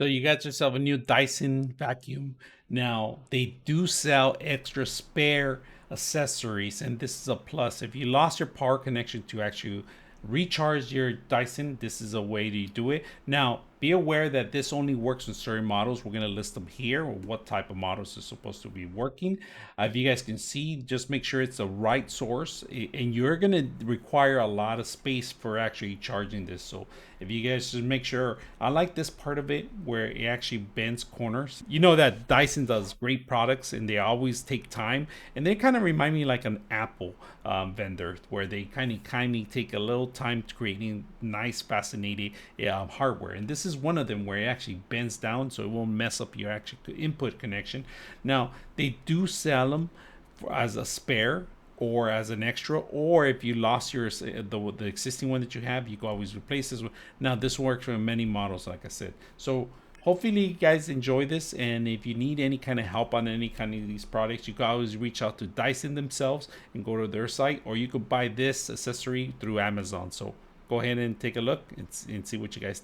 So you got yourself a new Dyson vacuum. Now they do sell extra spare accessories, and this is a plus. If you lost your power connection to actually recharge your Dyson, this is a way to do it. Now be aware that this only works with certain models. We're going to list them here, or what type of models is supposed to be working. If you guys can see, just make sure it's the right source, and you're going to require a lot of space for actually charging this. So if you guys just make sure, I like this part of it where it actually bends corners. You know that Dyson does great products and they always take time, and they kind of remind me like an Apple vendor, where they kind of kindly take a little time to creating nice, fascinating hardware. And this is one of them where it actually bends down so it won't mess up your actual input connection. Now they do sell them as a spare or as an extra, or if you lost your the existing one that you have, you can always replace this one. Now this works for many models, like I said. So hopefully you guys enjoy this, and if you need any kind of help on any kind of these products, you can always reach out to Dyson themselves and go to their site, or you could buy this accessory through Amazon. So go ahead and take a look and see what you guys think.